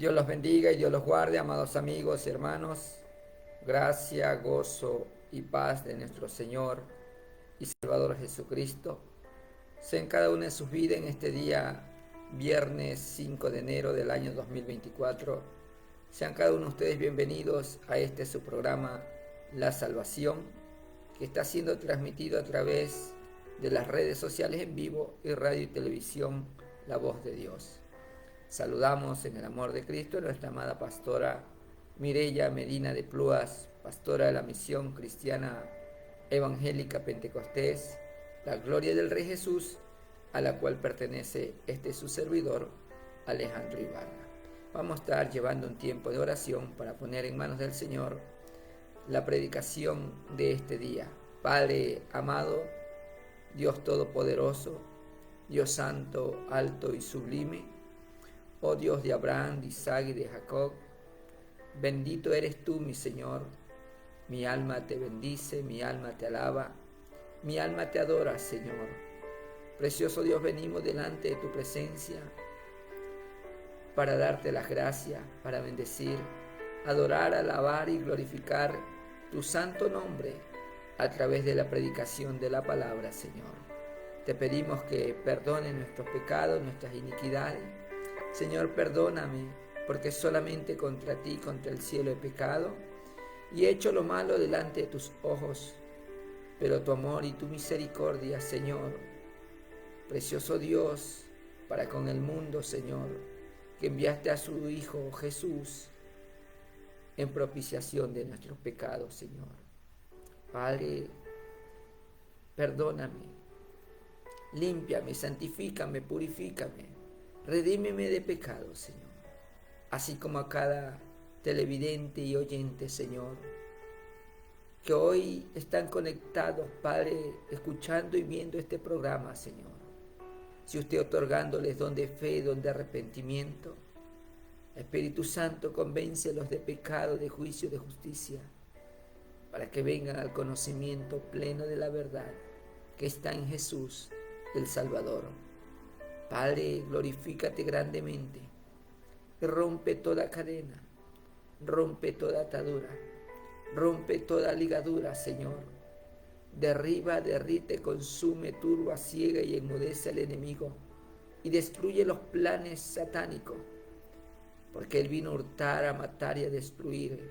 Dios los bendiga y Dios los guarde, amados amigos y hermanos. Gracia, gozo y paz de nuestro Señor y Salvador Jesucristo sea en cada una de sus vidas en este día, viernes 5 de enero del año 2024. Sean cada uno de ustedes bienvenidos a este su programa, La Salvación, que está siendo transmitido a través de las redes sociales en vivo y radio y televisión La Voz de Dios. Saludamos en el amor de Cristo a nuestra amada pastora Mireya Medina de Pluas, pastora de la Misión Cristiana Evangélica Pentecostés, la Gloria del Rey Jesús, a la cual pertenece su servidor, Alejandro Ibarra. Vamos a estar llevando un tiempo de oración para poner en manos del Señor la predicación de este día. Padre amado, Dios Todopoderoso, Dios Santo, alto y sublime, oh Dios de Abraham, de Isaac y de Jacob, bendito eres tú, mi Señor. Mi alma te bendice, mi alma te alaba, mi alma te adora, Señor. Precioso Dios, venimos delante de tu presencia para darte las gracias, para bendecir, adorar, alabar y glorificar tu santo nombre a través de la predicación de la palabra, Señor. Te pedimos que perdones nuestros pecados, nuestras iniquidades. Señor, perdóname, porque solamente contra ti, contra el cielo he pecado y he hecho lo malo delante de tus ojos. Pero tu amor y tu misericordia, Señor, precioso Dios, para con el mundo, Señor, que enviaste a su Hijo Jesús en propiciación de nuestros pecados, Señor. Padre, perdóname, límpiame, santifícame, purifícame. Redímeme de pecado, Señor, así como a cada televidente y oyente, Señor, que hoy están conectados, Padre, escuchando y viendo este programa, Señor. Si usted otorgándoles don de fe, don de arrepentimiento, Espíritu Santo, convéncelos de pecado, de juicio, de justicia, para que vengan al conocimiento pleno de la verdad que está en Jesús, el Salvador. Padre, glorifícate grandemente y rompe toda cadena, rompe toda atadura, rompe toda ligadura, Señor. Derriba, derrite, consume, turba, ciega y enmudece al enemigo y destruye los planes satánicos, porque Él vino a hurtar, a matar y a destruir.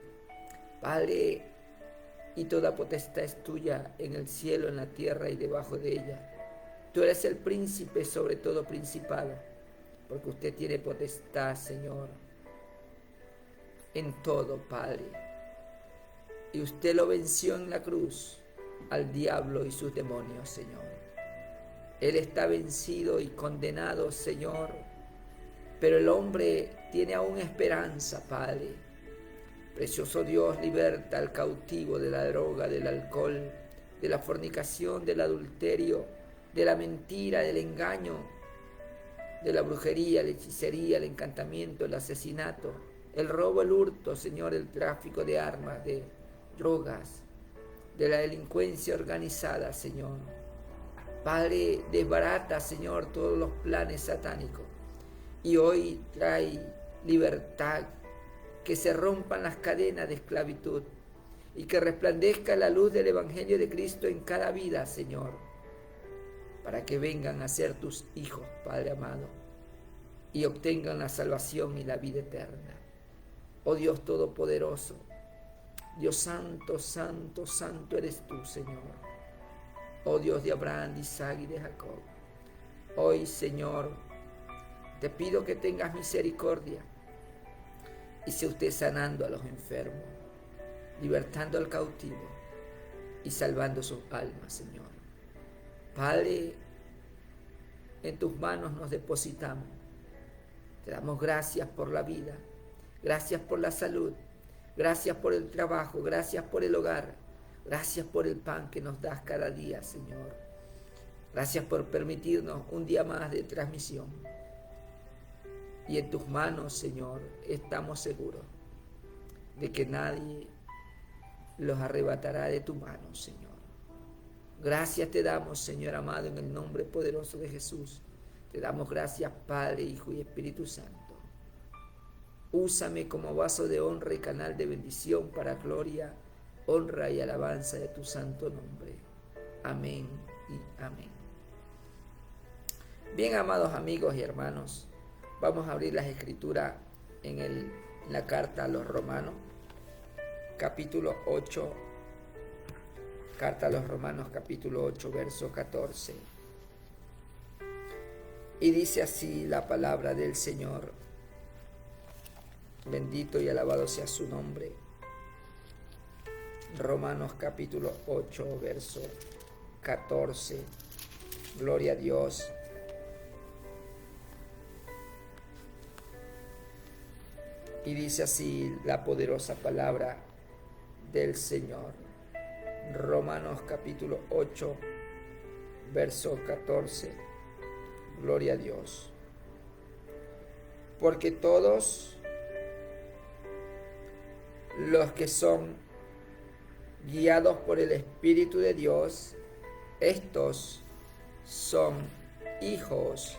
Padre, y toda potestad es tuya en el cielo, en la tierra y debajo de ella. Tú eres el príncipe sobre todo principado, porque usted tiene potestad, Señor, en todo, Padre. Y usted lo venció en la cruz, al diablo y sus demonios, Señor. Él está vencido y condenado, Señor, pero el hombre tiene aún esperanza, Padre. Precioso Dios, liberta al cautivo de la droga, del alcohol, de la fornicación, del adulterio, de la mentira, del engaño, de la brujería, la hechicería, el encantamiento, el asesinato, el robo, el hurto, Señor, el tráfico de armas, de drogas, de la delincuencia organizada, Señor. Padre, desbarata, Señor, todos los planes satánicos y hoy trae libertad, que se rompan las cadenas de esclavitud y que resplandezca la luz del Evangelio de Cristo en cada vida, Señor, para que vengan a ser tus hijos, Padre amado, y obtengan la salvación y la vida eterna. Oh Dios Todopoderoso, Dios Santo, Santo, Santo eres tú, Señor. Oh Dios de Abraham, de Isaac y de Jacob. Hoy, Señor, te pido que tengas misericordia y sea usted sanando a los enfermos, libertando al cautivo y salvando sus almas, Señor. Padre, en tus manos nos depositamos. Te damos gracias por la vida, gracias por la salud, gracias por el trabajo, gracias por el hogar, gracias por el pan que nos das cada día, Señor. Gracias por permitirnos un día más de transmisión. Y en tus manos, Señor, estamos seguros de que nadie los arrebatará de tu mano, Señor. Gracias te damos, Señor amado, en el nombre poderoso de Jesús. Te damos gracias, Padre, Hijo y Espíritu Santo. Úsame como vaso de honra y canal de bendición para gloria, honra y alabanza de tu santo nombre. Amén y amén. Bien, amados amigos y hermanos, vamos a abrir las escrituras en la carta a los Romanos, capítulo 8, carta a los Romanos, capítulo 8, verso 14. Y dice así la palabra del Señor. Bendito y alabado sea su nombre. Romanos capítulo 8, verso 14. Gloria a Dios. Y dice así la poderosa palabra del Señor. Romanos capítulo 8, verso 14. Gloria a Dios. Porque todos los que son guiados por el Espíritu de Dios, estos son hijos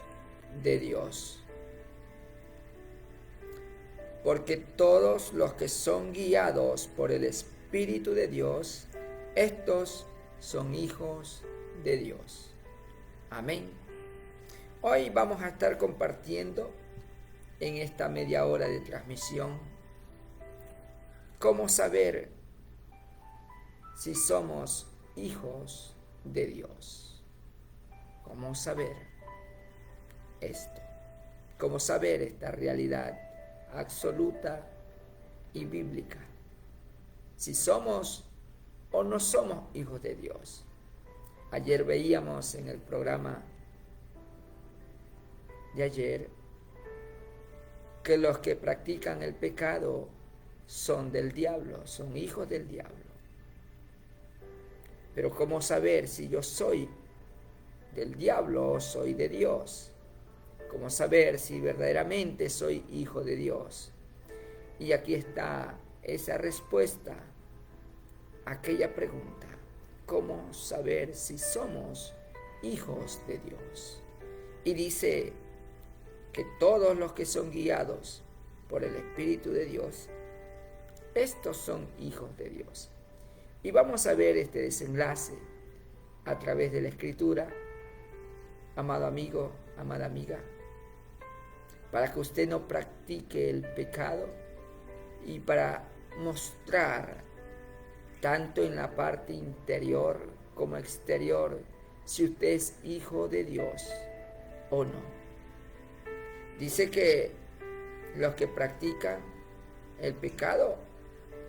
de Dios. Porque todos los que son guiados por el Espíritu de Dios, estos son hijos de Dios. Amén. Hoy vamos a estar compartiendo en esta media hora de transmisión cómo saber si somos hijos de Dios. ¿Cómo saber esto? ¿Cómo saber esta realidad absoluta y bíblica? Si somos o no somos hijos de Dios. Ayer veíamos en el programa de ayer que los que practican el pecado son del diablo, son hijos del diablo. Pero ¿cómo saber si yo soy del diablo o soy de Dios? ¿Cómo saber si verdaderamente soy hijo de Dios? Y aquí está esa respuesta a aquella pregunta. ¿Cómo saber si somos hijos de Dios? Y dice que todos los que son guiados por el Espíritu de Dios, estos son hijos de Dios. Y vamos a ver este desenlace a través de la Escritura, amado amigo, amada amiga, para que usted no practique el pecado y para mostrar tanto en la parte interior como exterior si usted es hijo de Dios o no. Dice que los que practican el pecado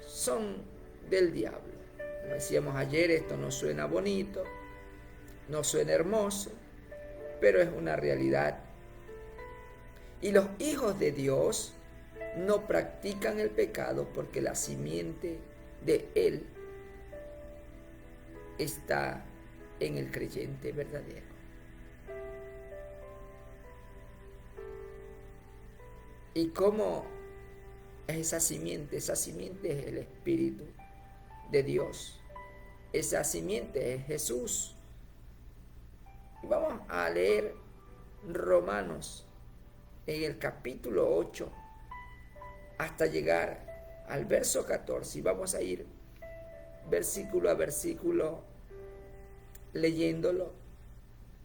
son del diablo. Como decíamos ayer, esto no suena bonito, no suena hermoso, pero es una realidad. Y los hijos de Dios no practican el pecado porque la simiente de él está en el creyente verdadero. ¿Y cómo es esa simiente? Esa simiente es el Espíritu de Dios. Esa simiente es Jesús. Y vamos a leer Romanos en el capítulo 8 hasta llegar al verso 14. Y vamos a ir versículo a versículo leyéndolo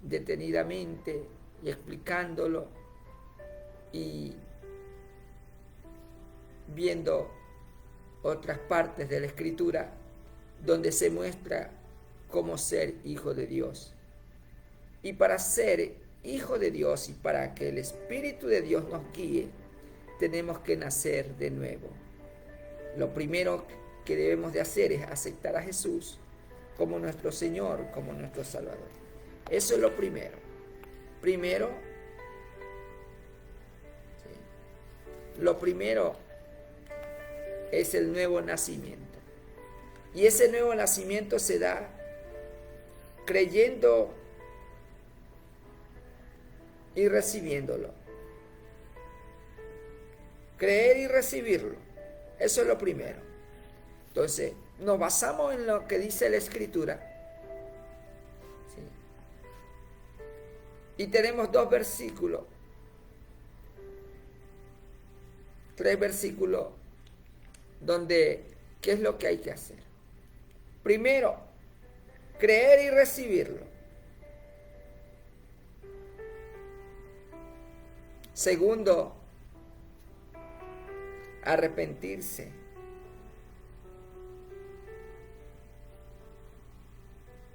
detenidamente y explicándolo y viendo otras partes de la Escritura donde se muestra cómo ser hijo de Dios. Y para ser hijo de Dios y para que el Espíritu de Dios nos guíe, tenemos que nacer de nuevo. Lo primero que debemos de hacer es aceptar a Jesús como nuestro Señor, como nuestro Salvador. Eso es lo primero. Lo primero es el nuevo nacimiento. Y ese nuevo nacimiento se da creyendo y recibiéndolo. Creer y recibirlo. Eso es lo primero. Entonces, nos basamos en lo que dice la Escritura. ¿Sí? Y tenemos dos versículos 3 versículos donde, ¿qué es lo que hay que hacer? Primero, creer y recibirlo. Segundo, arrepentirse.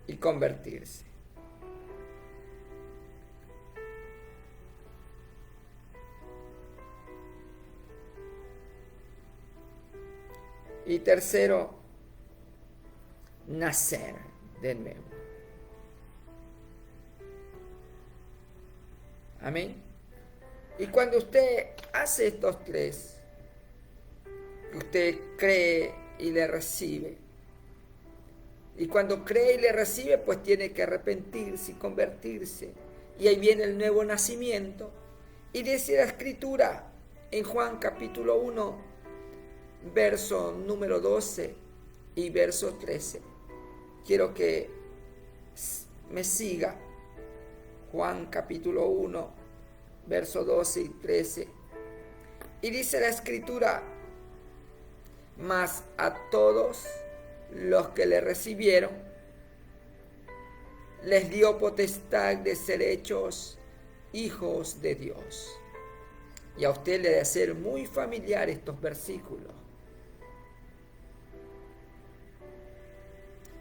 Y convertirse. Y tercero, nacer de nuevo. Amén. Y cuando usted hace estos 3, que usted cree y le recibe, y cuando cree y le recibe, pues tiene que arrepentirse y convertirse. Y ahí viene el nuevo nacimiento. Y dice la Escritura en Juan capítulo 1, verso número 12 y verso 13. Quiero que me siga. Juan capítulo 1, verso 12 y 13. Y dice la Escritura: mas a todos los que le recibieron, les dio potestad de ser hechos hijos de Dios. Y a usted le debe ser muy familiar estos versículos.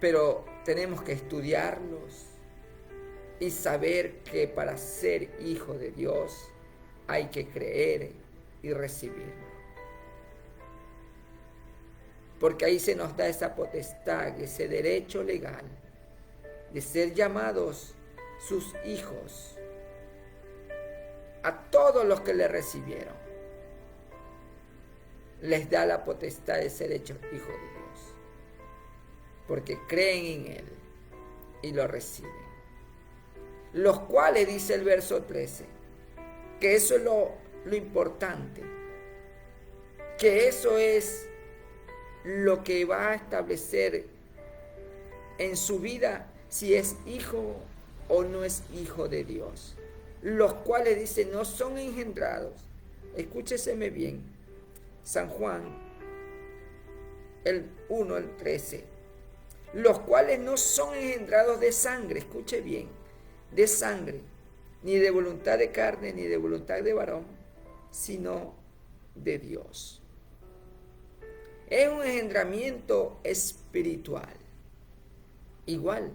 Pero tenemos que estudiarlos y saber que para ser hijo de Dios hay que creer y recibirlo. Porque ahí se nos da esa potestad, ese derecho legal de ser llamados sus hijos. A todos los que le recibieron, les da la potestad de ser hechos hijos de Dios. Porque creen en Él y lo reciben. Los cuales, dice el verso 13, que eso es lo importante, que eso es lo que va a establecer en su vida si es hijo o no es hijo de Dios. Los cuales, dice, no son engendrados. Escúcheseme bien. San Juan, el 1, el 13. Los cuales no son engendrados de sangre, escuche bien, de sangre, ni de voluntad de carne, ni de voluntad de varón, sino de Dios. Es un engendramiento espiritual, igual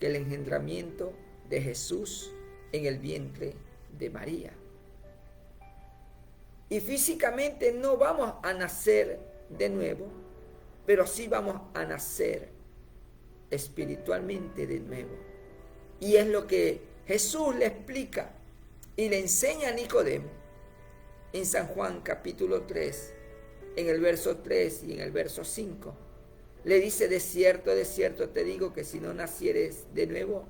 que el engendramiento de Jesús en el vientre de María. Y físicamente no vamos a nacer de nuevo, pero sí vamos a nacer espiritualmente de nuevo. Y es lo que Jesús le explica y le enseña a Nicodemo en San Juan capítulo 3, en el verso 3 y en el verso 5. Le dice: de cierto te digo que si no nacieres de nuevo,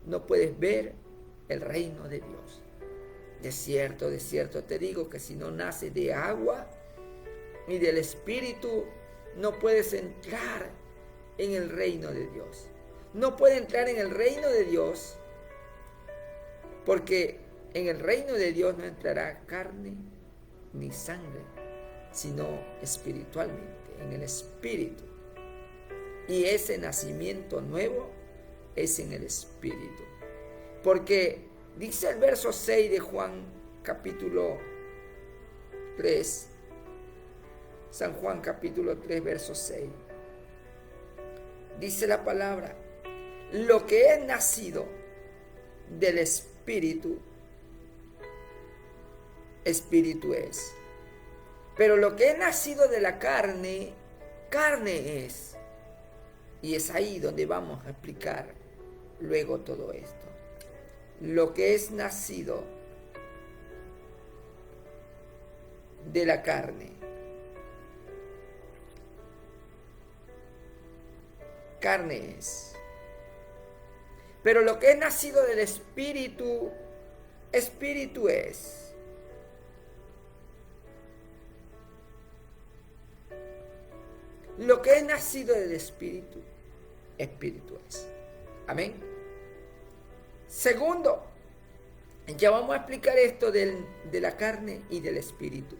no puedes ver el reino de Dios. De cierto te digo que si no naces de agua y del Espíritu, no puedes entrar en el reino de Dios. No puede entrar en el reino de Dios, porque en el reino de Dios no entrará carne ni sangre, sino espiritualmente, en el Espíritu. Y ese nacimiento nuevo es en el Espíritu. Porque dice el verso 6 de Juan capítulo 3, San Juan capítulo 3, verso 6. Dice la palabra: lo que es nacido del Espíritu, Espíritu es. Pero lo que es nacido de la carne, carne es. Y es ahí donde vamos a explicar luego todo esto. Lo que es nacido de la carne, carne es. Pero lo que es nacido del Espíritu, Espíritu es. Lo que es nacido del Espíritu, Espíritu es. Amén. Segundo, ya vamos a explicar esto de la carne y del Espíritu.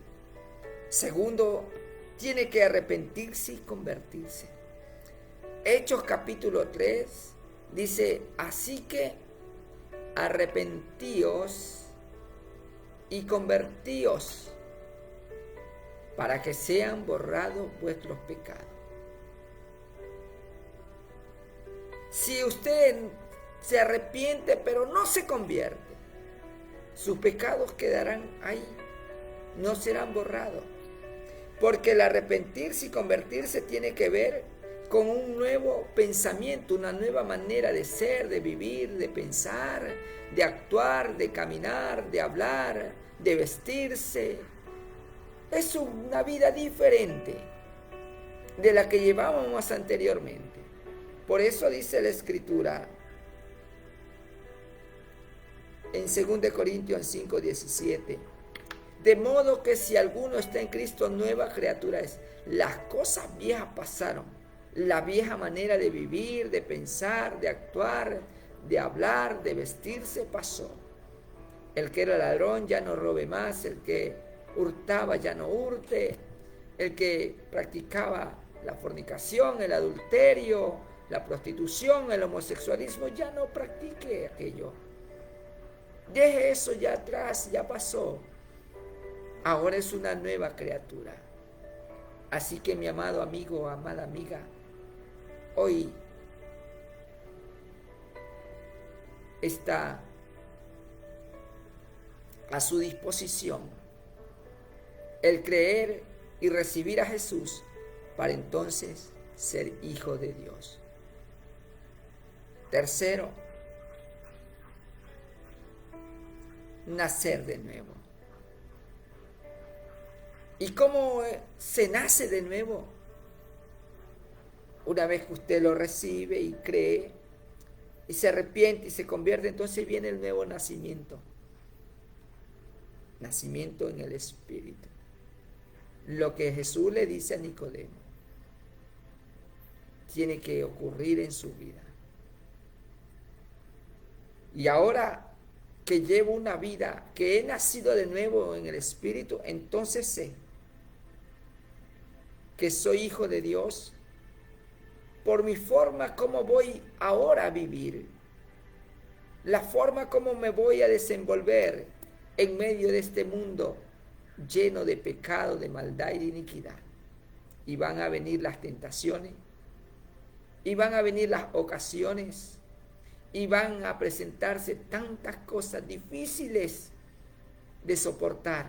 Segundo, tiene que arrepentirse y convertirse. Hechos capítulo 3 dice, así que arrepentíos y convertíos para que sean borrados vuestros pecados. Si usted se arrepiente pero no se convierte, sus pecados quedarán ahí, no serán borrados. Porque el arrepentirse y convertirse tiene que ver con un nuevo pensamiento, una nueva manera de ser, de vivir, de pensar, de actuar, de caminar, de hablar, de vestirse. Es una vida diferente de la que llevábamos anteriormente. Por eso dice la Escritura en 2 Corintios 5:17, de modo que si alguno está en Cristo, nueva criatura es. Las cosas viejas pasaron. La vieja manera de vivir, de pensar, de actuar, de hablar, de vestirse pasó. El que era ladrón ya no robe más, el que hurtaba ya no hurte, el que practicaba la fornicación, el adulterio, la prostitución, el homosexualismo, ya no practique aquello. Deje eso ya atrás, ya pasó. Ahora es una nueva criatura. Así que mi amado amigo, amada amiga, hoy está a su disposición el creer y recibir a Jesús para entonces ser hijo de Dios. Tercero, nacer de nuevo. ¿Y cómo se nace de nuevo? Una vez que usted lo recibe y cree y se arrepiente y se convierte, entonces viene el nuevo nacimiento. Nacimiento en el Espíritu. Lo que Jesús le dice a Nicodemo tiene que ocurrir en su vida. Y ahora que llevo una vida, que he nacido de nuevo en el Espíritu, entonces sé que soy hijo de Dios por mi forma como voy ahora a vivir, la forma como me voy a desenvolver en medio de este mundo lleno de pecado, de maldad y de iniquidad. Y van a venir las tentaciones, y van a venir las ocasiones, y van a presentarse tantas cosas difíciles de soportar.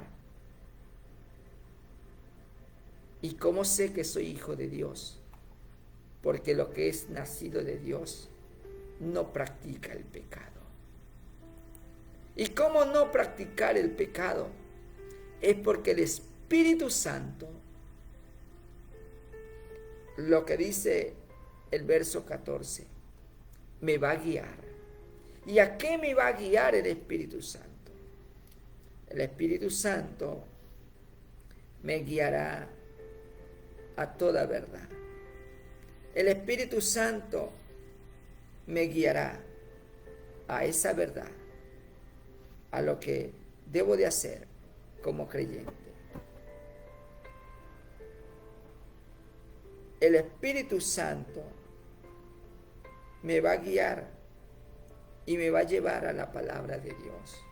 ¿Y cómo sé que soy hijo de Dios? Porque lo que es nacido de Dios no practica el pecado. ¿Y cómo no practicar el pecado? Es porque el Espíritu Santo, lo que dice el verso 14, me va a guiar. ¿Y a qué me va a guiar el Espíritu Santo? El Espíritu Santo me guiará a toda verdad. El Espíritu Santo me guiará a esa verdad, a lo que debo de hacer como creyente. El Espíritu Santo me va a guiar y me va a llevar a la palabra de Dios.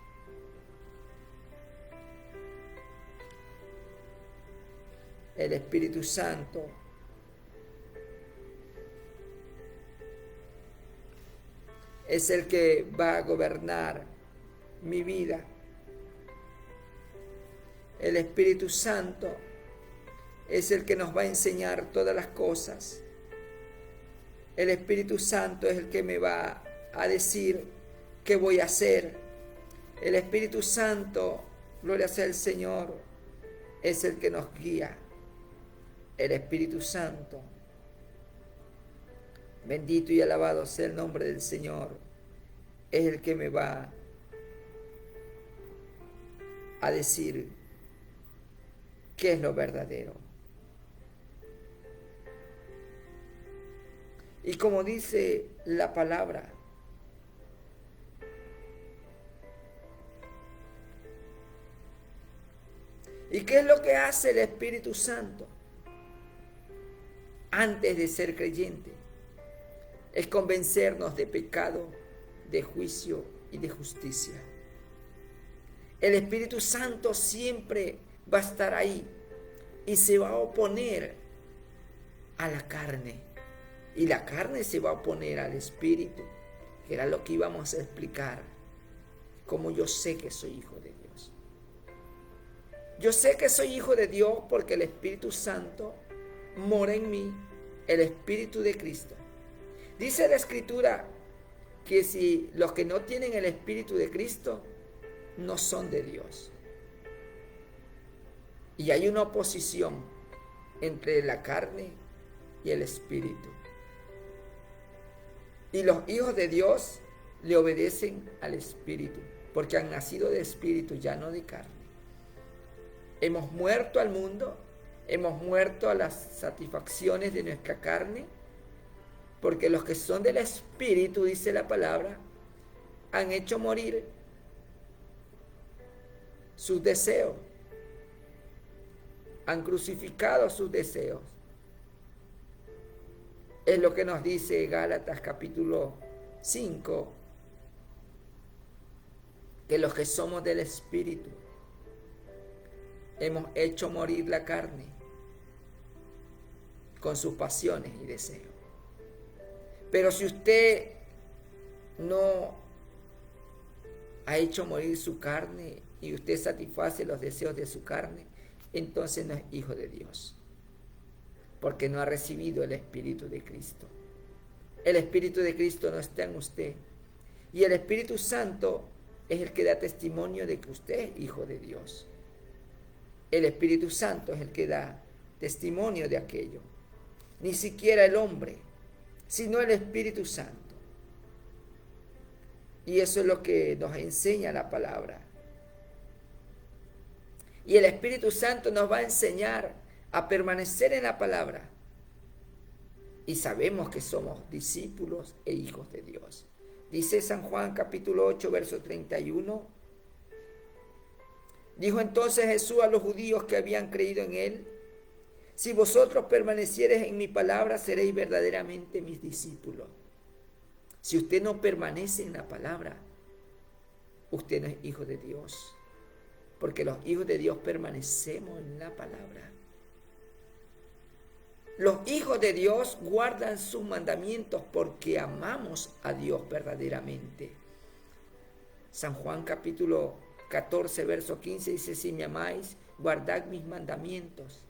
El Espíritu Santo es el que va a gobernar mi vida. El Espíritu Santo es el que nos va a enseñar todas las cosas. El Espíritu Santo es el que me va a decir qué voy a hacer. El Espíritu Santo, gloria sea el Señor, es el que nos guía. El Espíritu Santo, bendito y alabado sea el nombre del Señor, es el que me va a decir qué es lo verdadero. Y como dice la palabra, ¿Y qué es lo que hace el Espíritu Santo antes de ser creyente? Es convencernos de pecado, de juicio y de justicia. El Espíritu Santo siempre va a estar ahí y se va a oponer a la carne. Y la carne se va a oponer al Espíritu, que era lo que íbamos a explicar. Como yo sé que soy hijo de Dios. Yo sé que soy hijo de Dios porque el Espíritu Santo mora en mí, el Espíritu de Cristo. Dice la Escritura que si los que no tienen el Espíritu de Cristo no son de Dios. Y hay una oposición entre la carne y el Espíritu. Y los hijos de Dios le obedecen al Espíritu, porque han nacido de Espíritu, ya no de carne. Hemos muerto al mundo, hemos muerto a las satisfacciones de nuestra carne, porque los que son del Espíritu, dice la palabra, han hecho morir sus deseos, han crucificado sus deseos. Es lo que nos dice Gálatas capítulo 5, que los que somos del Espíritu hemos hecho morir la carne con sus pasiones y deseos. Pero si usted no ha hecho morir su carne y usted satisface los deseos de su carne, entonces no es hijo de Dios, porque no ha recibido el Espíritu de Cristo. El Espíritu de Cristo no está en usted, y el Espíritu Santo es el que da testimonio de que usted es hijo de Dios. El Espíritu Santo es el que da testimonio de aquello. Ni siquiera el hombre, sino el Espíritu Santo. Y eso es lo que nos enseña la palabra. Y el Espíritu Santo nos va a enseñar a permanecer en la palabra. Y sabemos que somos discípulos e hijos de Dios. Dice San Juan capítulo 8, verso 31. Dijo entonces Jesús a los judíos que habían creído en él: si vosotros permaneciereis en mi palabra, seréis verdaderamente mis discípulos. Si usted no permanece en la palabra, usted no es hijo de Dios. Porque los hijos de Dios permanecemos en la palabra. Los hijos de Dios guardan sus mandamientos porque amamos a Dios verdaderamente. San Juan capítulo 14, verso 15 dice: si me amáis, guardad mis mandamientos.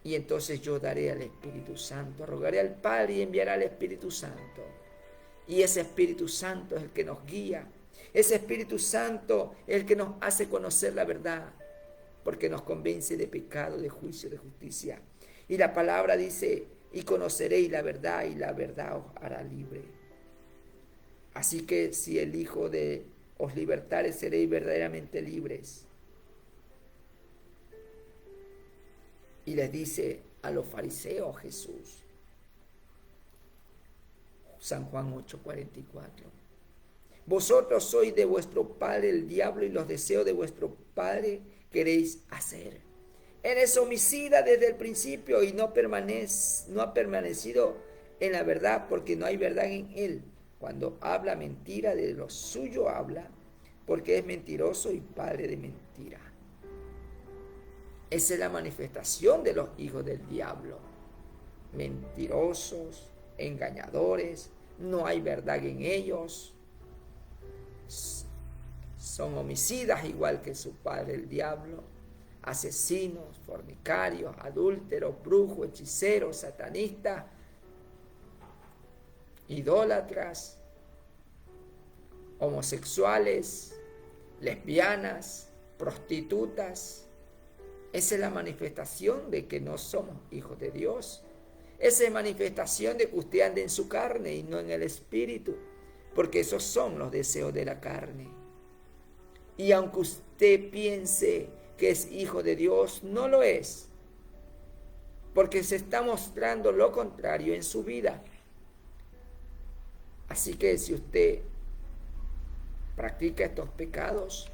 Y entonces yo daré al Espíritu Santo, rogaré al Padre y enviará al Espíritu Santo. Y ese Espíritu Santo es el que nos guía. Ese Espíritu Santo es el que nos hace conocer la verdad, porque nos convence de pecado, de juicio, de justicia. Y la palabra dice: y conoceréis la verdad, y la verdad os hará libre. Así que si el Hijo os libertare, seréis verdaderamente libres. Y les dice a los fariseos Jesús, San Juan 8:44, vosotros sois de vuestro padre el diablo, y los deseos de vuestro padre queréis hacer. Eres homicida desde el principio y no ha permanecido en la verdad, porque no hay verdad en él. Cuando habla mentira, de lo suyo habla, porque es mentiroso y padre de mentira. Esa es la manifestación de los hijos del diablo. Mentirosos, engañadores, no hay verdad en ellos. Son homicidas igual que su padre el diablo. Asesinos, fornicarios, adúlteros, brujos, hechiceros, satanistas, idólatras, homosexuales, lesbianas, prostitutas. Esa es la manifestación de que no somos hijos de Dios. Esa es manifestación de que usted anda en su carne y no en el Espíritu, porque esos son los deseos de la carne. Y aunque usted piense que es hijo de Dios, no lo es, porque se está mostrando lo contrario en su vida. Así que si usted practica estos pecados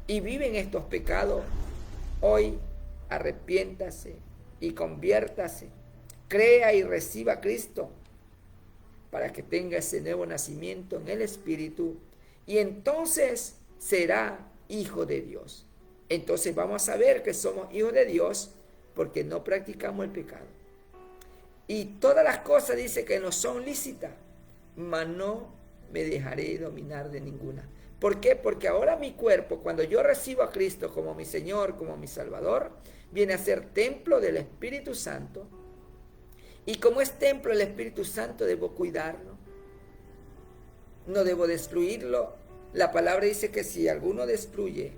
y vive en estos pecados, Hoy arrepiéntase y conviértase. Crea y reciba a Cristo para que tenga ese nuevo nacimiento en el Espíritu y entonces será hijo de Dios. Entonces vamos a ver que somos hijos de Dios porque no practicamos el pecado. Y todas las cosas dice que no son lícitas, mas no me dejaré dominar de ninguna. ¿Por qué? Porque ahora mi cuerpo, cuando yo recibo a Cristo como mi Señor, como mi Salvador, viene a ser templo del Espíritu Santo. Y como es templo del Espíritu Santo, debo cuidarlo. No debo destruirlo. La palabra dice que si alguno destruye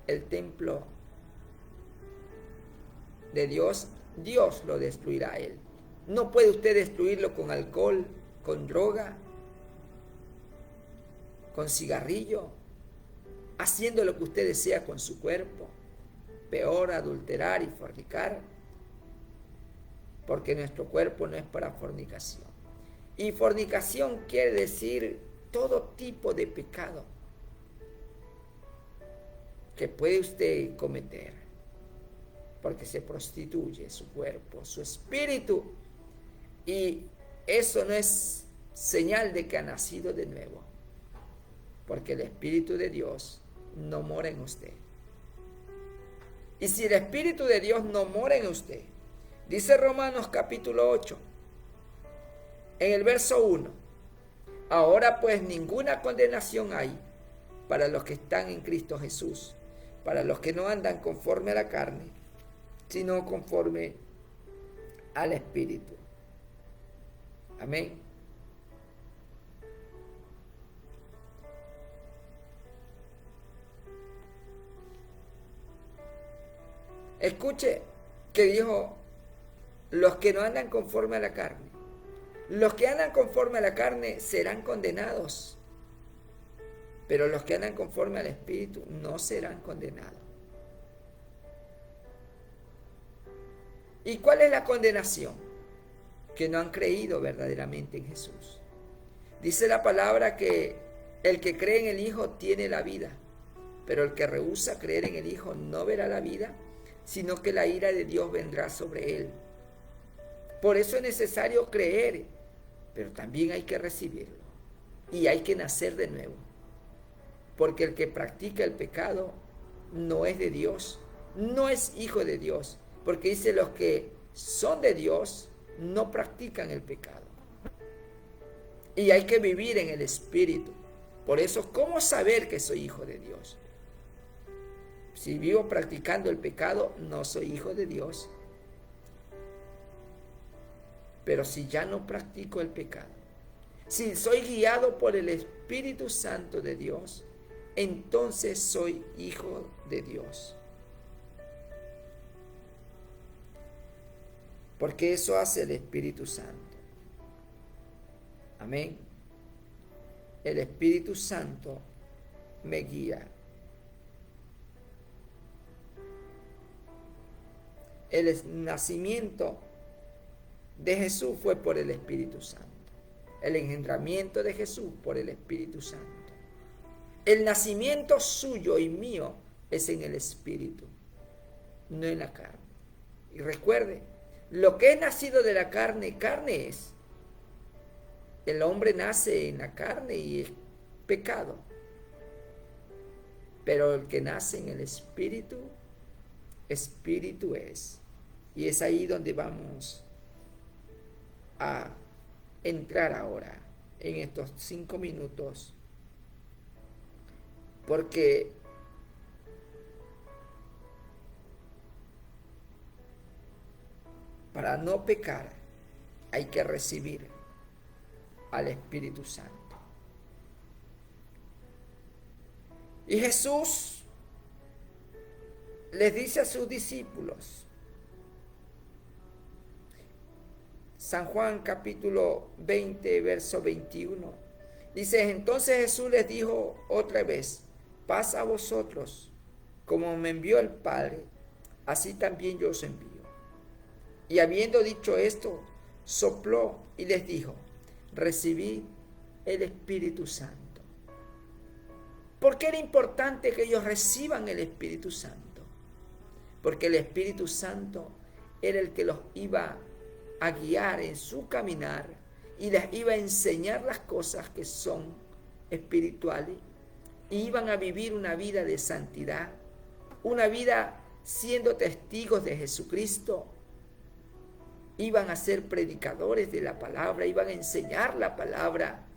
el templo de Dios, Dios lo destruirá a él. No puede usted destruirlo con alcohol, con droga, con cigarrillo, haciendo lo que usted desea con su cuerpo. Peor, adulterar y fornicar, porque nuestro cuerpo no es para fornicación. Y fornicación quiere decir todo tipo de pecado que puede usted cometer, porque se prostituye su cuerpo, su espíritu, y eso no es señal de que ha nacido de nuevo, porque el Espíritu de Dios no mora en usted. Y si el Espíritu de Dios no mora en usted, dice Romanos capítulo 8, en el verso 1, ahora pues ninguna condenación hay para los que están en Cristo Jesús, para los que no andan conforme a la carne, sino conforme al Espíritu. Amén. Escuche que dijo, los que no andan conforme a la carne. Los que andan conforme a la carne serán condenados, pero los que andan conforme al Espíritu no serán condenados. ¿Y cuál es la condenación? Que no han creído verdaderamente en Jesús. Dice la palabra que el que cree en el Hijo tiene la vida, pero el que rehúsa creer en el Hijo no verá la vida, sino que la ira de Dios vendrá sobre él. Por eso es necesario creer, pero también hay que recibirlo. Y hay que nacer de nuevo. Porque el que practica el pecado no es de Dios, no es hijo de Dios. Porque dice, los que son de Dios no practican el pecado. Y hay que vivir en el Espíritu. Por eso, ¿cómo saber que soy hijo de Dios? Si vivo practicando el pecado, no soy hijo de Dios. Pero si ya no practico el pecado, si soy guiado por el Espíritu Santo de Dios, entonces soy hijo de Dios. Porque eso hace el Espíritu Santo. Amén. El Espíritu Santo me guía. El nacimiento de Jesús fue por el Espíritu Santo. El engendramiento de Jesús por el Espíritu Santo. El nacimiento suyo y mío es en el Espíritu, no en la carne. Y recuerde, lo que es nacido de la carne, carne es. El hombre nace en la carne y es pecado. Pero el que nace en el Espíritu, Espíritu es. Y es ahí donde vamos a entrar ahora, en estos 5 minutos. Porque para no pecar hay que recibir al Espíritu Santo. Y Jesús les dice a sus discípulos, San Juan capítulo 20, verso 21, dice, entonces Jesús les dijo otra vez, paz a vosotros, como me envió el Padre, así también yo os envío. Y habiendo dicho esto, sopló y les dijo, recibid el Espíritu Santo. ¿Por qué era importante que ellos reciban el Espíritu Santo? porque el Espíritu Santo era el que los iba a guiar en su caminar y les iba a enseñar las cosas que son espirituales, y iban a vivir una vida de santidad, una vida siendo testigos de Jesucristo. Iban a ser predicadores de la palabra, iban a enseñar la palabra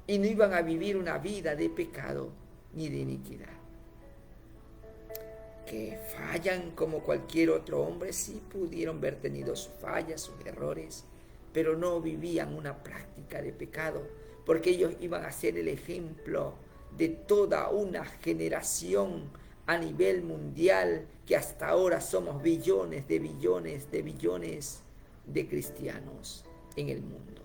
y no iban a vivir una vida de pecado ni de iniquidad. Que fallan como cualquier otro hombre, sí pudieron haber tenido sus fallas, sus errores, pero no vivían una práctica de pecado, porque ellos iban a ser el ejemplo de toda una generación a nivel mundial, que hasta ahora somos billones de billones de billones de cristianos en el mundo.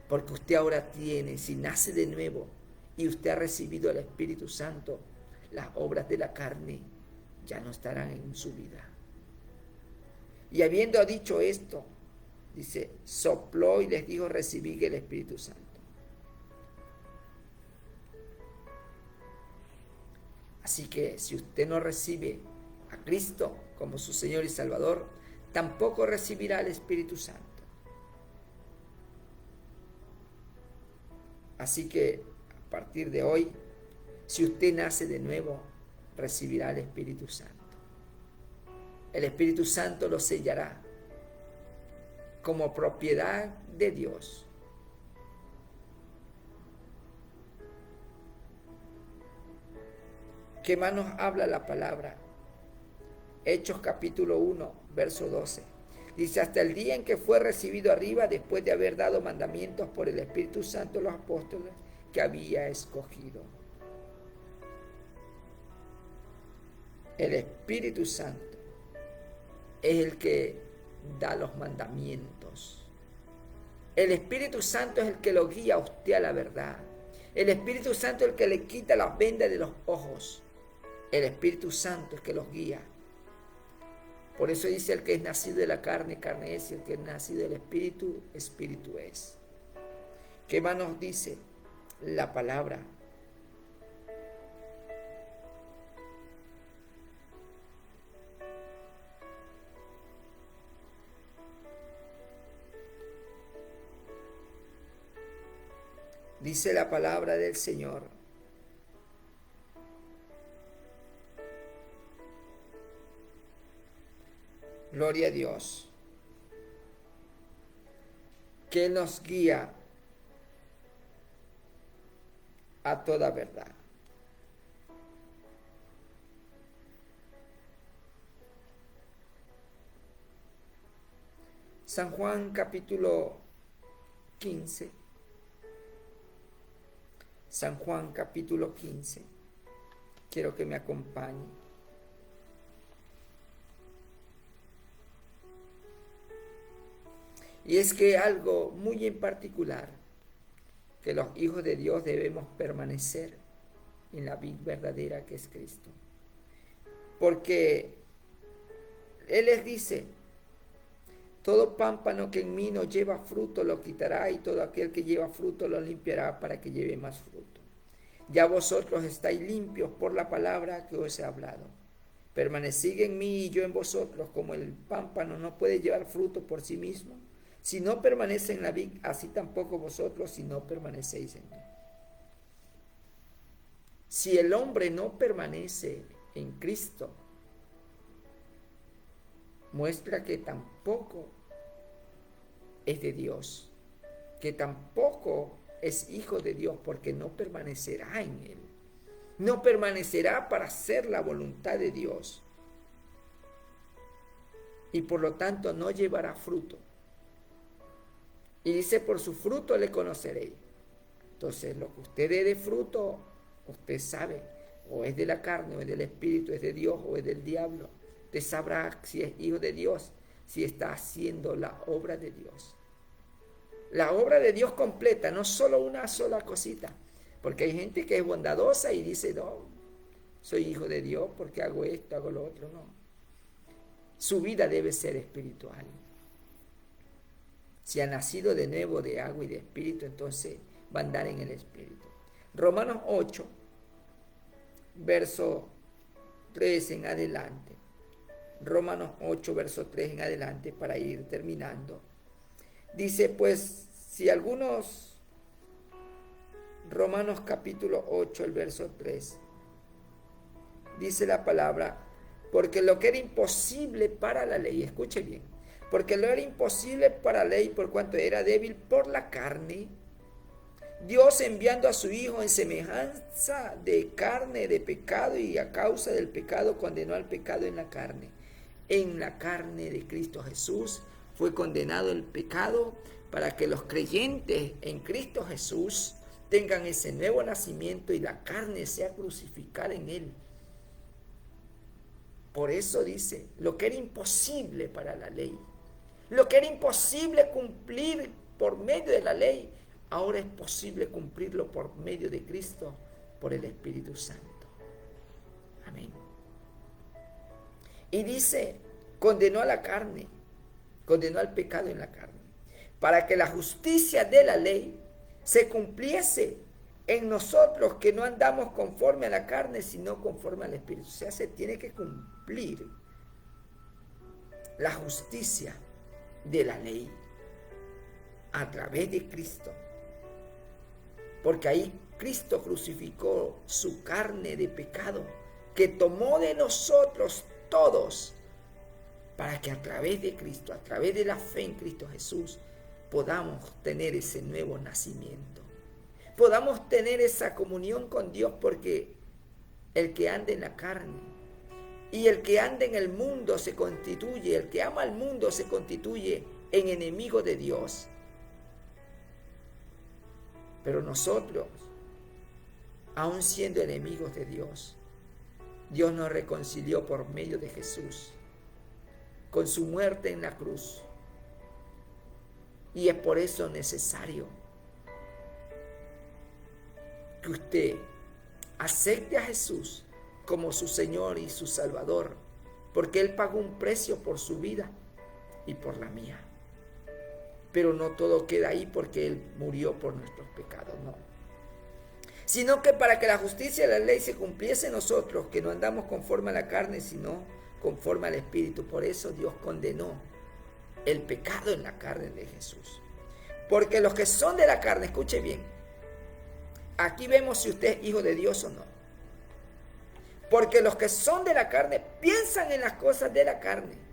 Porque usted ahora tiene, si nace de nuevo y usted ha recibido el Espíritu Santo, las obras de la carne ya no estarán en su vida. Y habiendo dicho esto, dice, sopló y les dijo, recibid el Espíritu Santo. Así que si usted no recibe a Cristo como su Señor y Salvador, tampoco recibirá el Espíritu Santo. Así que a partir de hoy, si usted nace de nuevo, recibirá el Espíritu Santo. El Espíritu Santo lo sellará como propiedad de Dios. ¿Qué más nos habla la palabra? Hechos capítulo 1, verso 12. Dice, hasta el día en que fue recibido arriba, después de haber dado mandamientos por el Espíritu Santo a los apóstoles que había escogido. El Espíritu Santo es el que da los mandamientos. El Espíritu Santo es el que lo guía a usted a la verdad. El Espíritu Santo es el que le quita las vendas de los ojos. El Espíritu Santo es el que los guía. Por eso dice, el que es nacido de la carne, carne es, y el que es nacido del Espíritu, Espíritu es. ¿Qué más nos dice la palabra? Dice la palabra del Señor. Gloria a Dios, que nos guía a toda verdad. San Juan capítulo 15. San Juan capítulo 15. Quiero que me acompañe. Y es que algo muy en particular, que los hijos de Dios debemos permanecer en la vid verdadera que es Cristo. Porque Él les dice, todo pámpano que en mí no lleva fruto lo quitará, y todo aquel que lleva fruto lo limpiará para que lleve más fruto. Ya vosotros estáis limpios por la palabra que os he hablado. Permanecid en mí y yo en vosotros, como el pámpano no puede llevar fruto por sí mismo, si no permanece en la vid, así tampoco vosotros si no permanecéis en mí. Si el hombre no permanece en Cristo, muestra que tampoco es de Dios, que tampoco es hijo de Dios, porque no permanecerá en Él. No permanecerá para hacer la voluntad de Dios. Y por lo tanto no llevará fruto. Y dice, por su fruto le conoceréis. Entonces, lo que usted dé de fruto, usted sabe, o es de la carne, o es del Espíritu, es de Dios, o es del diablo. Usted sabrá si es hijo de Dios, si está haciendo la obra de Dios. La obra de Dios completa, no solo una sola cosita. Porque hay gente que es bondadosa y dice, no, soy hijo de Dios porque hago esto, hago lo otro. No. Su vida debe ser espiritual. Si ha nacido de nuevo de agua y de espíritu, entonces va a andar en el espíritu. Romanos 8, verso 3 en adelante. Romanos 8, verso 3 en adelante, para ir terminando. Dice, pues, si algunos, Romanos capítulo 8, el verso 3, dice la palabra, porque lo que era imposible para la ley, escuche bien, porque lo era imposible para la ley por cuanto era débil por la carne, Dios enviando a su Hijo en semejanza de carne de pecado y a causa del pecado condenó al pecado en la carne. En la carne de Cristo Jesús fue condenado el pecado para que los creyentes en Cristo Jesús tengan ese nuevo nacimiento y la carne sea crucificada en Él. Por eso dice, lo que era imposible para la ley, lo que era imposible cumplir por medio de la ley, ahora es posible cumplirlo por medio de Cristo, por el Espíritu Santo. Amén. Y dice, condenó a la carne, condenó al pecado en la carne, para que la justicia de la ley se cumpliese en nosotros, que no andamos conforme a la carne, sino conforme al Espíritu. O sea, se tiene que cumplir la justicia de la ley a través de Cristo. Porque ahí Cristo crucificó su carne de pecado, que tomó de nosotros todos, para que a través de Cristo, a través de la fe en Cristo Jesús, podamos tener ese nuevo nacimiento. Podamos tener esa comunión con Dios, porque el que anda en la carne y el que anda en el mundo se constituye, el que ama al mundo se constituye en enemigo de Dios. Pero nosotros, aun siendo enemigos de Dios, Dios nos reconcilió por medio de Jesús, con su muerte en la cruz. Y es por eso necesario que usted acepte a Jesús como su Señor y su Salvador, porque Él pagó un precio por su vida y por la mía. Pero no todo queda ahí, porque Él murió por nuestros pecados, no. Sino que para que la justicia de la ley se cumpliese en nosotros, que no andamos conforme a la carne, sino conforme al Espíritu. Por eso Dios condenó el pecado en la carne de Jesús. Porque los que son de la carne, escuche bien, aquí vemos si usted es hijo de Dios o no. Porque los que son de la carne piensan en las cosas de la carne.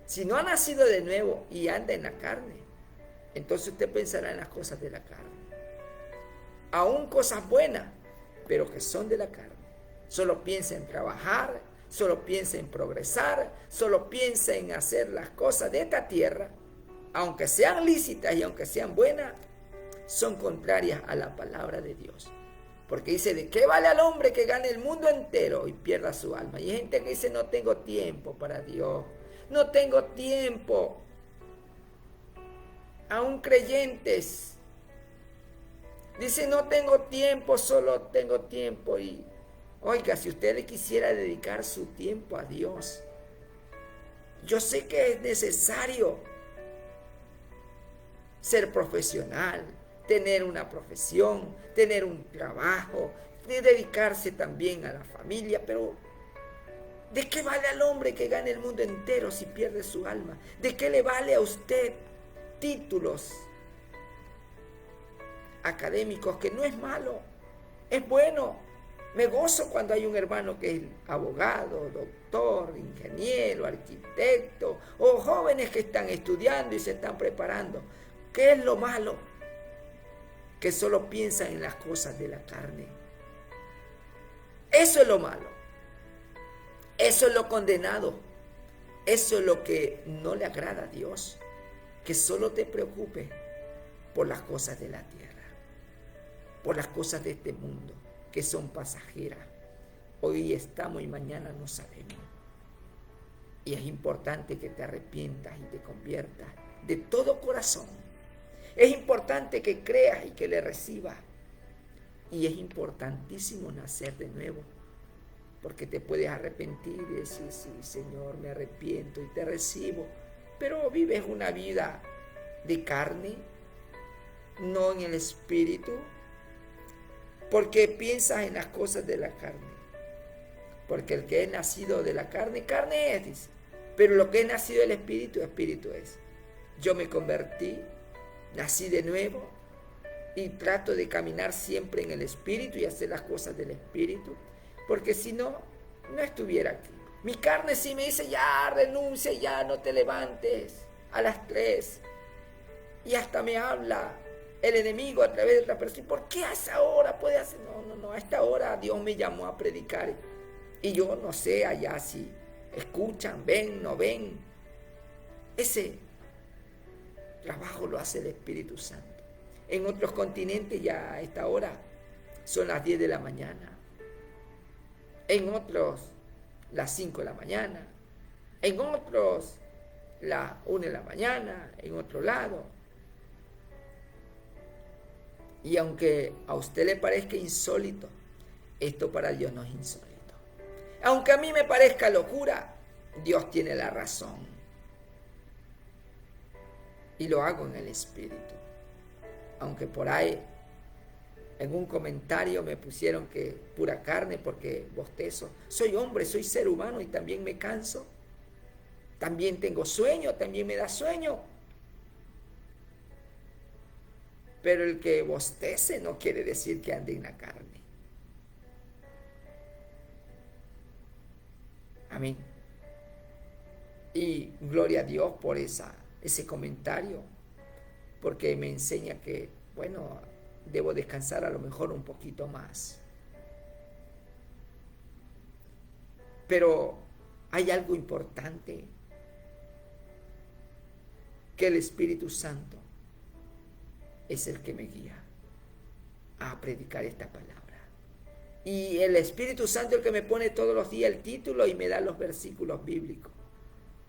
Si no ha nacido de nuevo y anda en la carne, entonces usted pensará en las cosas de la carne. Aún cosas buenas, pero que son de la carne. Solo piensa en trabajar, solo piensa en progresar, solo piensa en hacer las cosas de esta tierra, aunque sean lícitas y aunque sean buenas, son contrarias a la palabra de Dios. Porque dice, ¿de qué vale al hombre que gane el mundo entero y pierda su alma? Y hay gente que dice, no tengo tiempo para Dios. No tengo tiempo. Aún creyentes dicen, no tengo tiempo, solo tengo tiempo. Y oiga, si usted le quisiera dedicar su tiempo a Dios, yo sé que es necesario ser profesional, tener una profesión, tener un trabajo, dedicarse también a la familia, pero ¿de qué vale al hombre que gane el mundo entero si pierde su alma? ¿De qué le vale a usted títulos académicos? Que no es malo, es bueno. Me gozo cuando hay un hermano que es abogado, doctor, ingeniero, arquitecto, o jóvenes que están estudiando y se están preparando. ¿Qué es lo malo? Que solo piensan en las cosas de la carne. Eso es lo malo. Eso es lo condenado. Eso es lo que no le agrada a Dios. Que solo te preocupes por las cosas de la tierra, por las cosas de este mundo, que son pasajeras. Hoy estamos y mañana no sabemos. Y es importante que te arrepientas y te conviertas de todo corazón. Es importante que creas y que le recibas. Y es importantísimo nacer de nuevo. Porque te puedes arrepentir y decir, sí, Señor, me arrepiento y te recibo. Pero vives una vida de carne, no en el espíritu, porque piensas en las cosas de la carne. Porque el que es nacido de la carne, carne es, dice. Pero lo que es nacido del Espíritu, Espíritu es. Yo me convertí, nací de nuevo y trato de caminar siempre en el Espíritu y hacer las cosas del Espíritu. Porque si no, no estuviera aquí. Mi carne sí me dice, ya renuncia, ya no te levantes a las 3. Y hasta me habla el enemigo a través de otra persona. ¿Por qué a esa hora puede hacer? No, a esta hora Dios me llamó a predicar. Y yo no sé allá si escuchan, ven, no ven. Ese trabajo lo hace el Espíritu Santo. En otros continentes ya a esta hora son las 10 de la mañana. En otros las 5 de la mañana. En otros las 1 de la mañana. En otro lado. Y aunque a usted le parezca insólito, esto para Dios no es insólito. Aunque a mí me parezca locura, Dios tiene la razón. Y lo hago en el Espíritu. Aunque por ahí en un comentario me pusieron que pura carne porque bostezo. Soy hombre, soy ser humano y también me canso. También tengo sueño, también me da sueño. Pero el que bostece no quiere decir que ande en la carne. Amén. Y gloria a Dios por ese comentario, porque me enseña que, bueno, debo descansar a lo mejor un poquito más. Pero hay algo importante, que el Espíritu Santo es el que me guía a predicar esta palabra. Y el Espíritu Santo es el que me pone todos los días el título y me da los versículos bíblicos.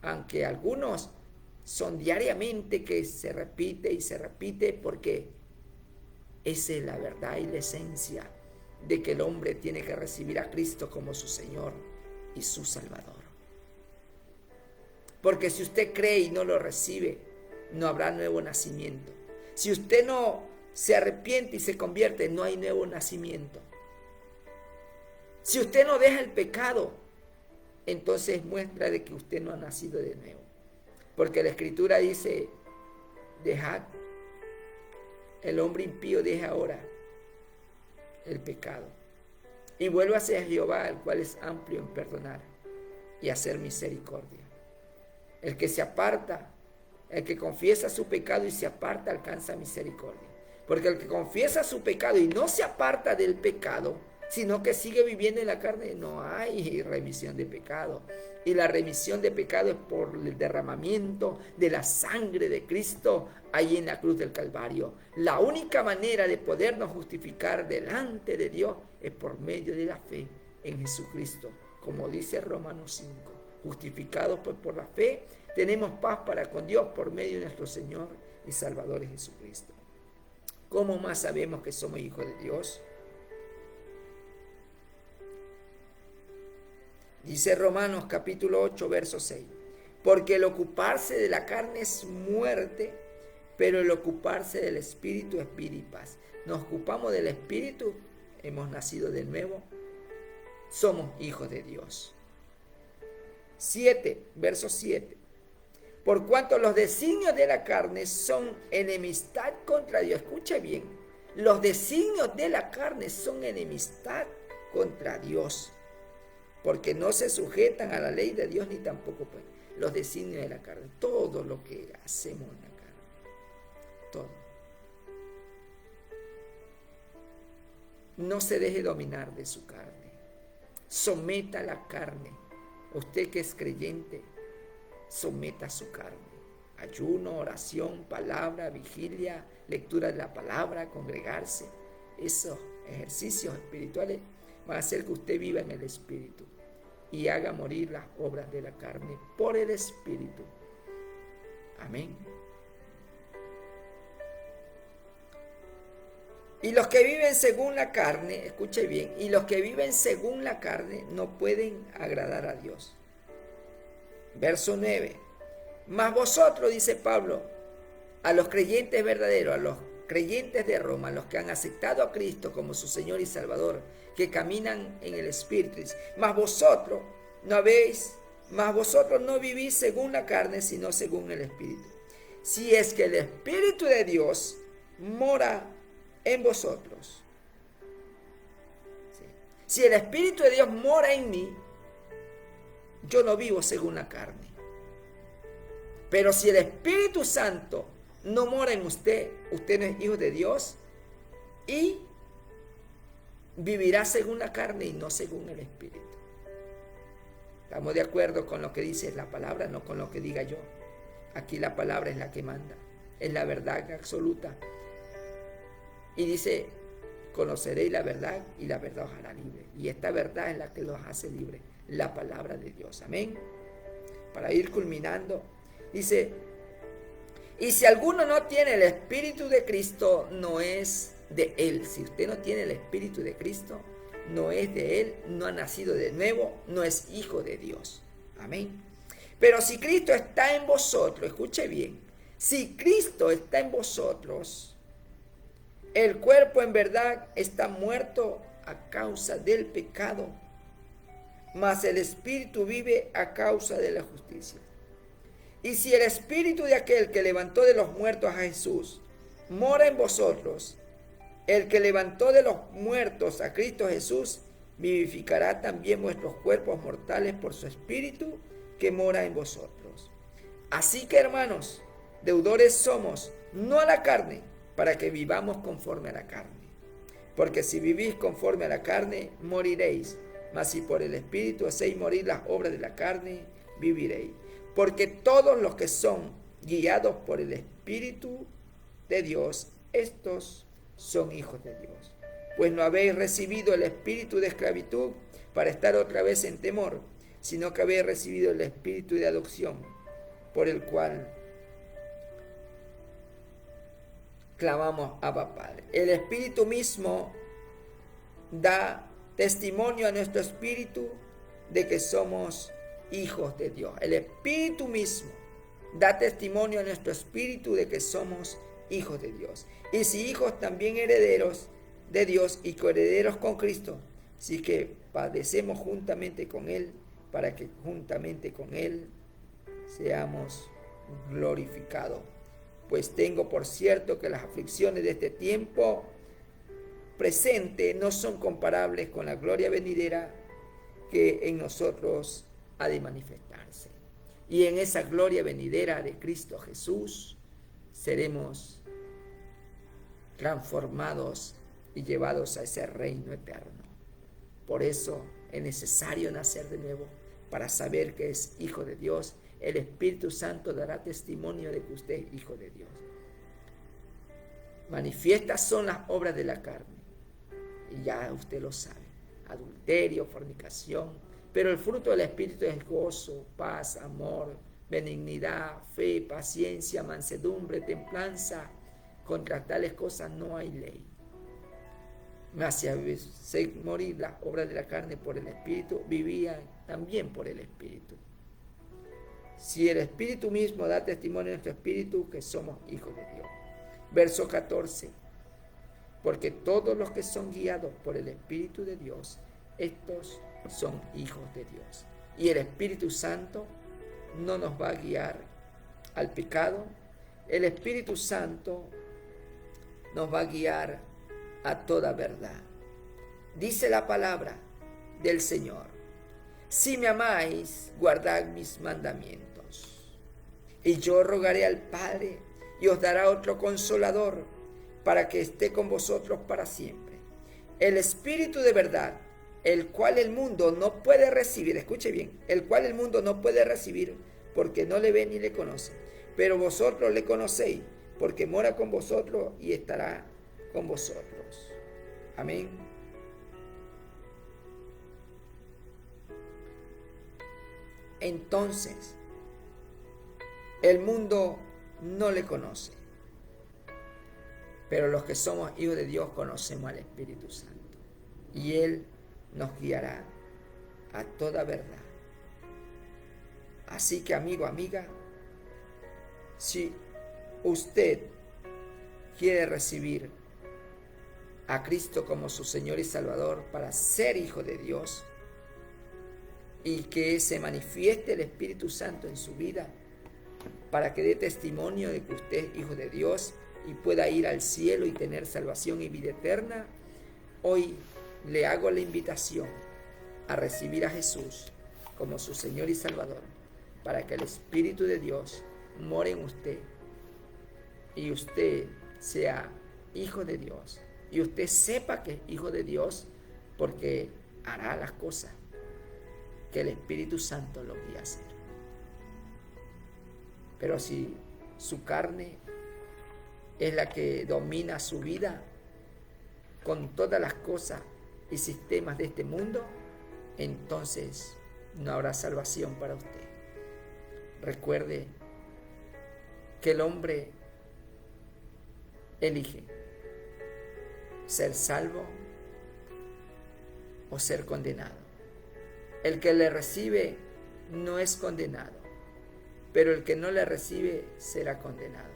Aunque algunos son diariamente que se repite y se repite porque esa es la verdad y la esencia de que el hombre tiene que recibir a Cristo como su Señor y su Salvador. Porque si usted cree y no lo recibe, no habrá nuevo nacimiento. Si usted no se arrepiente y se convierte, no hay nuevo nacimiento. Si usted no deja el pecado, entonces muestra de que usted no ha nacido de nuevo. Porque la Escritura dice, dejad, el hombre impío deja ahora el pecado y vuélvase a Jehová, el cual es amplio en perdonar y hacer misericordia. El que se aparta, el que confiesa su pecado y se aparta, alcanza misericordia. Porque el que confiesa su pecado y no se aparta del pecado, sino que sigue viviendo en la carne, no hay remisión de pecado. Y la remisión de pecado es por el derramamiento de la sangre de Cristo ahí en la cruz del Calvario. La única manera de podernos justificar delante de Dios es por medio de la fe en Jesucristo. Como dice Romanos 5, justificados pues por la fe, tenemos paz para con Dios por medio de nuestro Señor y Salvador Jesucristo. ¿Cómo más sabemos que somos hijos de Dios? Dice Romanos capítulo 8, verso 6. Porque el ocuparse de la carne es muerte, pero el ocuparse del Espíritu es vida y paz. Nos ocupamos del Espíritu, hemos nacido de nuevo, somos hijos de Dios. 7, verso 7. Por cuanto los designios de la carne son enemistad contra Dios. Escucha bien, los designios de la carne son enemistad contra Dios, porque no se sujetan a la ley de Dios ni tampoco pues los designios de la carne. Todo lo que hacemos en la carne, todo. No se deje dominar de su carne. Someta la carne. Usted que es creyente, someta su carne. Ayuno, oración, palabra, vigilia, lectura de la palabra, congregarse. Esos ejercicios espirituales van a hacer que usted viva en el Espíritu y haga morir las obras de la carne por el Espíritu. Amén. Y los que viven según la carne, escuche bien, y los que viven según la carne no pueden agradar a Dios. Verso 9. Mas vosotros, dice Pablo, a los creyentes verdaderos, a los creyentes de Roma, los que han aceptado a Cristo como su Señor y Salvador, que caminan en el Espíritu. Mas vosotros no vivís según la carne, sino según el Espíritu. Si es que el Espíritu de Dios mora en vosotros. Si el Espíritu de Dios mora en mí, yo no vivo según la carne. Pero si el Espíritu Santo no mora en usted, usted no es hijo de Dios y vivirá según la carne y no según el Espíritu. Estamos de acuerdo con lo que dice la palabra, no con lo que diga yo. Aquí la palabra es la que manda, es la verdad absoluta. Y dice, conoceréis la verdad y la verdad os hará libre. Y esta verdad es la que los hace libres, la palabra de Dios. Amén. Para ir culminando, dice, y si alguno no tiene el Espíritu de Cristo, no es de él. Si usted no tiene el Espíritu de Cristo, no es de él, no ha nacido de nuevo, no es hijo de Dios. Amén. Pero si Cristo está en vosotros, escuche bien, si Cristo está en vosotros, el cuerpo en verdad está muerto a causa del pecado, mas el Espíritu vive a causa de la justicia. Y si el Espíritu de aquel que levantó de los muertos a Jesús mora en vosotros, el que levantó de los muertos a Cristo Jesús vivificará también vuestros cuerpos mortales por su Espíritu que mora en vosotros. Así que, hermanos, deudores somos, no a la carne, para que vivamos conforme a la carne. Porque si vivís conforme a la carne, moriréis. Mas si por el Espíritu hacéis morir las obras de la carne, viviréis. Porque todos los que son guiados por el Espíritu de Dios, estos son hijos de Dios. Pues no habéis recibido el espíritu de esclavitud para estar otra vez en temor, sino que habéis recibido el espíritu de adopción, por el cual clamamos Abba Padre. El Espíritu mismo da testimonio a nuestro espíritu de que somos hijos de Dios. El Espíritu mismo da testimonio a nuestro espíritu de que somos hijos de Dios. Y si hijos, también herederos de Dios y coherederos con Cristo. Así que padecemos juntamente con Él, para que juntamente con Él seamos glorificados. Pues tengo por cierto que las aflicciones de este tiempo presente no son comparables con la gloria venidera que en nosotros ha de manifestarse. Y en esa gloria venidera de Cristo Jesús seremos transformados y llevados a ese reino eterno. Por eso es necesario nacer de nuevo para saber que es hijo de Dios. El Espíritu Santo dará testimonio de que usted es hijo de Dios. Manifiestas son las obras de la carne, y ya usted lo sabe: adulterio, fornicación. Pero el fruto del Espíritu es gozo, paz, amor, benignidad, fe, paciencia, mansedumbre, templanza. Contra tales cosas no hay ley. Mas si hacéis morir las obras de la carne por el Espíritu, vivían también por el Espíritu. Si el Espíritu mismo da testimonio en nuestro espíritu que somos hijos de Dios. Verso 14. Porque todos los que son guiados por el Espíritu de Dios, estos son hijos de Dios. Y el Espíritu Santo no nos va a guiar al pecado. El Espíritu Santo nos va a guiar a toda verdad. Dice la palabra del Señor: si me amáis, guardad mis mandamientos. Y yo rogaré al Padre y os dará otro consolador para que esté con vosotros para siempre. El Espíritu de verdad, el cual el mundo no puede recibir, escuche bien, el cual el mundo no puede recibir porque no le ve ni le conoce. Pero vosotros le conocéis, porque mora con vosotros y estará con vosotros. Amén. Entonces, el mundo no le conoce, pero los que somos hijos de Dios conocemos al Espíritu Santo, y Él nos guiará a toda verdad. Así que, amigo, amiga, si usted quiere recibir a Cristo como su Señor y Salvador para ser hijo de Dios y que se manifieste el Espíritu Santo en su vida para que dé testimonio de que usted es hijo de Dios y pueda ir al cielo y tener salvación y vida eterna, hoy le hago la invitación a recibir a Jesús como su Señor y Salvador para que el Espíritu de Dios more en usted y usted sea hijo de Dios y usted sepa que es hijo de Dios porque hará las cosas que el Espíritu Santo lo guía a hacer. Pero si su carne es la que domina su vida con todas las cosas y sistemas de este mundo, entonces no habrá salvación para usted. Recuerde que el hombre elige ser salvo o ser condenado. El que le recibe no es condenado, pero el que no le recibe será condenado,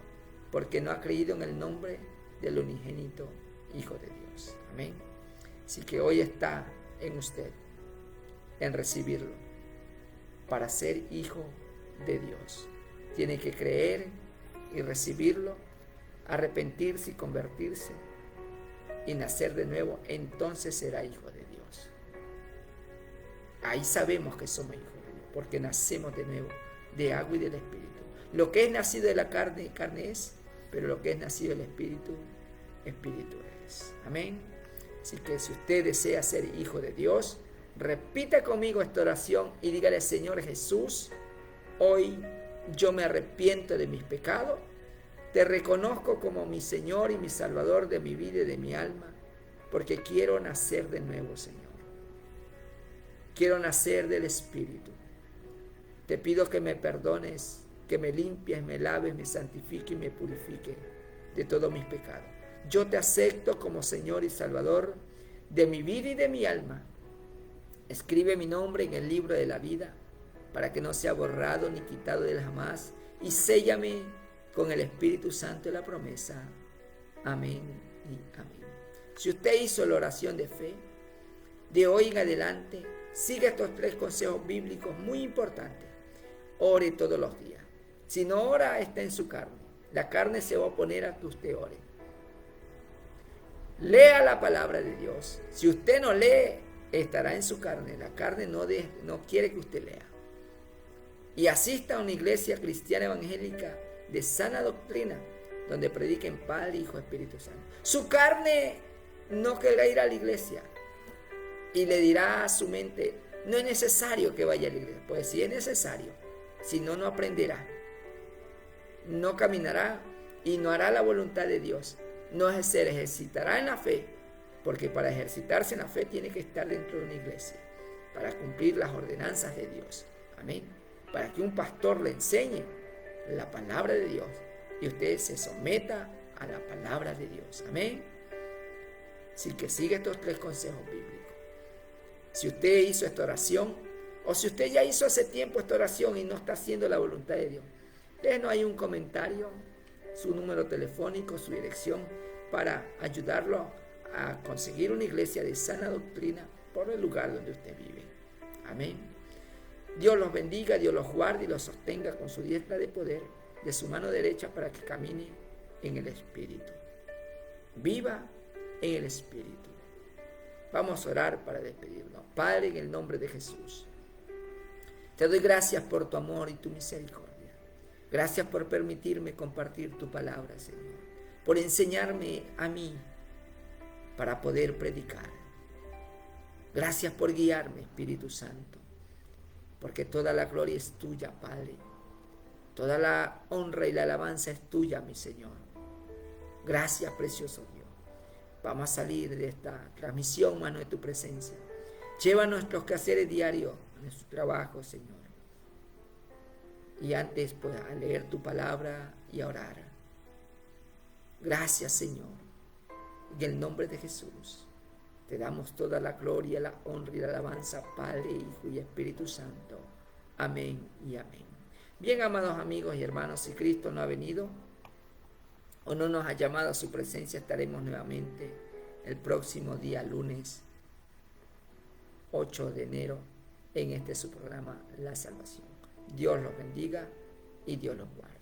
porque no ha creído en el nombre del unigénito Hijo de Dios. Amén. Así que hoy está en usted, en recibirlo, para ser hijo de Dios. Tiene que creer y recibirlo, arrepentirse y convertirse y nacer de nuevo, entonces será hijo de Dios. Ahí sabemos que somos hijos de Dios, porque nacemos de nuevo, de agua y del Espíritu. Lo que es nacido de la carne, carne es, pero lo que es nacido del Espíritu, Espíritu es. Amén. Así que si usted desea ser hijo de Dios, repita conmigo esta oración y dígale: Señor Jesús, hoy yo me arrepiento de mis pecados, te reconozco como mi Señor y mi Salvador de mi vida y de mi alma, porque quiero nacer de nuevo, Señor. Quiero nacer del Espíritu. Te pido que me perdones, que me limpies, me laves, me santifique y me purifique de todos mis pecados. Yo te acepto como Señor y Salvador de mi vida y de mi alma. Escribe mi nombre en el libro de la vida para que no sea borrado ni quitado del jamás, y séllame con el Espíritu Santo de la promesa. Amén y amén. Si usted hizo la oración de fe, de hoy en adelante, siga estos 3 consejos bíblicos muy importantes. Ore todos los días. Si no ora, está en su carne. La carne se va a oponer a que usted ore. Lea la palabra de Dios. Si usted no lee, estará en su carne. La carne no quiere que usted lea. Y asista a una iglesia cristiana evangélica de sana doctrina, donde prediquen Padre, Hijo, Espíritu Santo. Su carne no querrá ir a la iglesia y le dirá a su mente: no es necesario que vaya a la iglesia. Pues sí es necesario, si no, no aprenderá, no caminará y no hará la voluntad de Dios. No se ejercitará en la fe, porque para ejercitarse en la fe tiene que estar dentro de una iglesia, para cumplir las ordenanzas de Dios. Amén. Para que un pastor le enseñe la palabra de Dios y usted se someta a la palabra de Dios. Amén. Así que sigue estos 3 consejos bíblicos. Si usted hizo esta oración, o si usted ya hizo hace tiempo esta oración y no está haciendo la voluntad de Dios, déjenos ahí un comentario, su número telefónico, su dirección, para ayudarlo a conseguir una iglesia de sana doctrina por el lugar donde usted vive. Amén. Dios los bendiga, Dios los guarde y los sostenga con su diestra de poder, de su mano derecha, para que camine en el Espíritu. Viva en el Espíritu. Vamos a orar para despedirnos. Padre, en el nombre de Jesús, te doy gracias por tu amor y tu misericordia. Gracias por permitirme compartir tu palabra, Señor. Por enseñarme a mí para poder predicar. Gracias por guiarme, Espíritu Santo. Porque toda la gloria es tuya, Padre. Toda la honra y la alabanza es tuya, mi Señor. Gracias, precioso Dios. Vamos a salir de esta transmisión, mano, de tu presencia. Lleva nuestros quehaceres diarios, nuestro trabajo, Señor. Y antes, pues, a leer tu palabra y a orar. Gracias, Señor. En el nombre de Jesús. Te damos toda la gloria, la honra y la alabanza, Padre, Hijo y Espíritu Santo. Amén y amén. Bien, amados amigos y hermanos, si Cristo no ha venido, o no nos ha llamado a su presencia, estaremos nuevamente el próximo día lunes 8 de enero en este su programa La Salvación. Dios los bendiga y Dios los guarde.